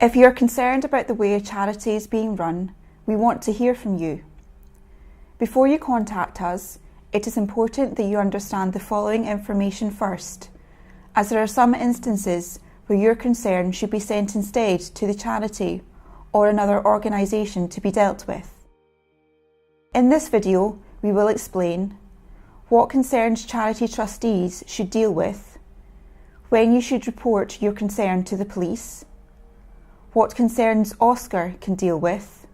If you're concerned about the way a charity is being run, we want to hear from you. Before you contact us, it is important that you understand the following information first, as there are some instances where your concern should be sent instead to the charity or another organisation to be dealt with. In this video, we will explain what concerns charity trustees should deal with, when you should report your concern to the police, what concerns OSCR can deal with,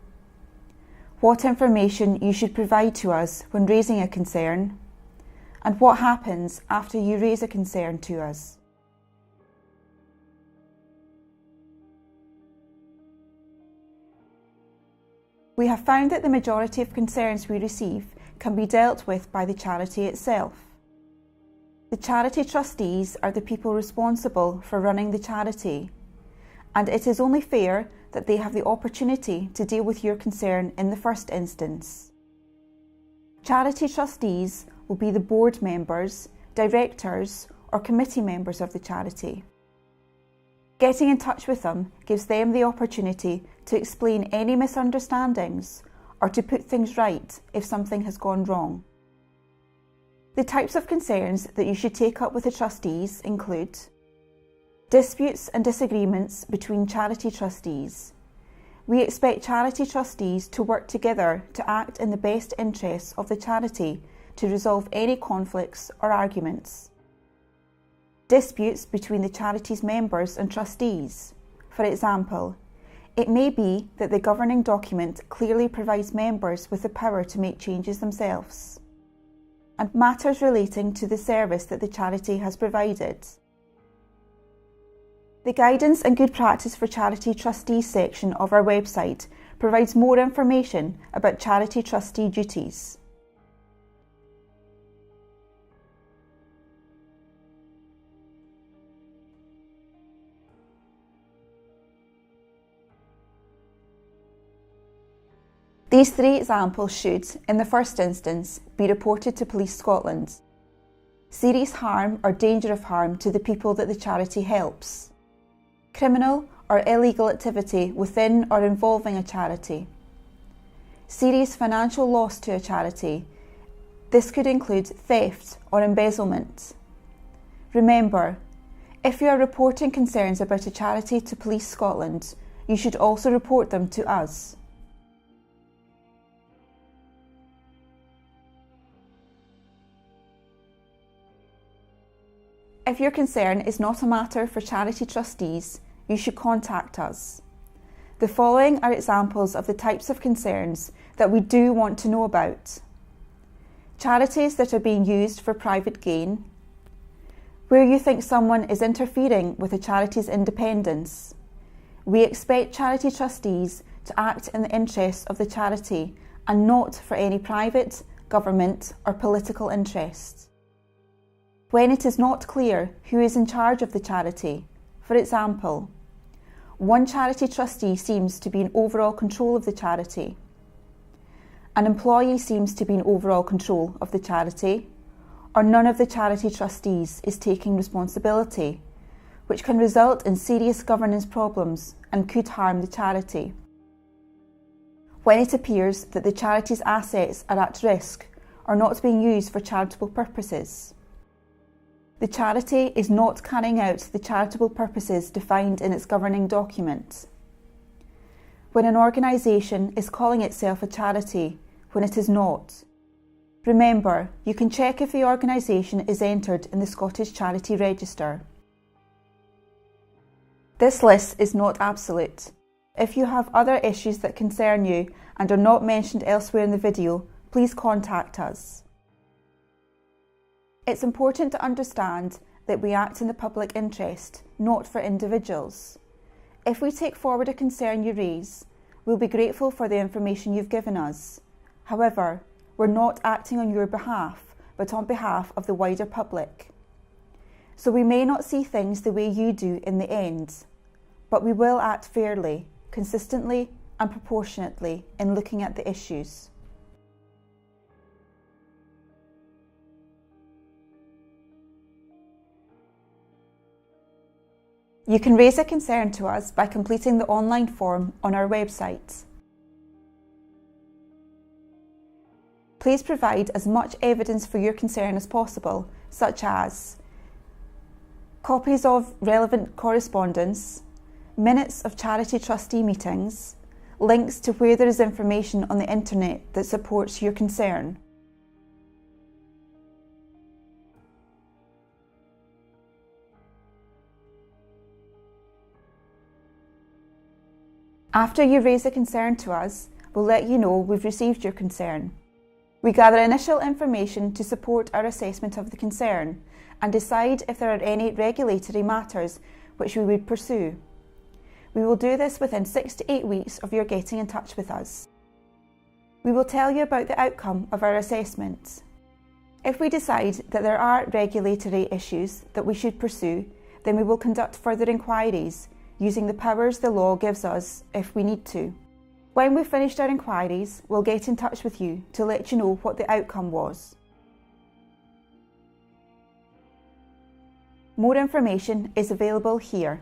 what information you should provide to us when raising a concern, and what happens after you raise a concern to us. We have found that the majority of concerns we receive can be dealt with by the charity itself. The charity trustees are the people responsible for running the charity, and it is only fair that they have the opportunity to deal with your concern in the first instance. Charity trustees will be the board members, directors, or committee members of the charity. Getting in touch with them gives them the opportunity to explain any misunderstandings or to put things right if something has gone wrong. The types of concerns that you should take up with the trustees include disputes and disagreements between charity trustees. We expect charity trustees to work together to act in the best interests of the charity to resolve any conflicts or arguments. Disputes between the charity's members and trustees. For example, it may be that the governing document clearly provides members with the power to make changes themselves, and matters relating to the service that the charity has provided. The Guidance and Good Practice for Charity Trustees section of our website provides more information about charity trustee duties. These three examples should, in the first instance, be reported to Police Scotland. Serious harm or danger of harm to the people that the charity helps. Criminal or illegal activity within or involving a charity. Serious financial loss to a charity. This could include theft or embezzlement. Remember, if you are reporting concerns about a charity to Police Scotland, you should also report them to us. If your concern is not a matter for charity trustees, you should contact us. The following are examples of the types of concerns that we do want to know about. Charities that are being used for private gain. Where you think someone is interfering with a charity's independence. We expect charity trustees to act in the interests of the charity and not for any private, government or political interests. When it is not clear who is in charge of the charity. For example, one charity trustee seems to be in overall control of the charity. An employee seems to be in overall control of the charity, or none of the charity trustees is taking responsibility, which can result in serious governance problems and could harm the charity. When it appears that the charity's assets are at risk or not being used for charitable purposes. The charity is not carrying out the charitable purposes defined in its governing document. When an organisation is calling itself a charity when it is not. Remember, you can check if the organisation is entered in the Scottish Charity Register. This list is not absolute. If you have other issues that concern you and are not mentioned elsewhere in the video, please contact us. It's important to understand that we act in the public interest, not for individuals. If we take forward a concern you raise, we'll be grateful for the information you've given us. However, we're not acting on your behalf, but on behalf of the wider public. So we may not see things the way you do in the end, but we will act fairly, consistently and proportionately in looking at the issues. You can raise a concern to us by completing the online form on our website. Please provide as much evidence for your concern as possible, such as copies of relevant correspondence, minutes of charity trustee meetings, links to where there is information on the internet that supports your concern. After you raise a concern to us, we'll let you know we've received your concern. We gather initial information to support our assessment of the concern and decide if there are any regulatory matters which we would pursue. We will do this within 6 to 8 weeks of your getting in touch with us. We will tell you about the outcome of our assessment. If we decide that there are regulatory issues that we should pursue, then we will conduct further inquiries using the powers the law gives us if we need to. When we've finished our inquiries, we'll get in touch with you to let you know what the outcome was. More information is available here.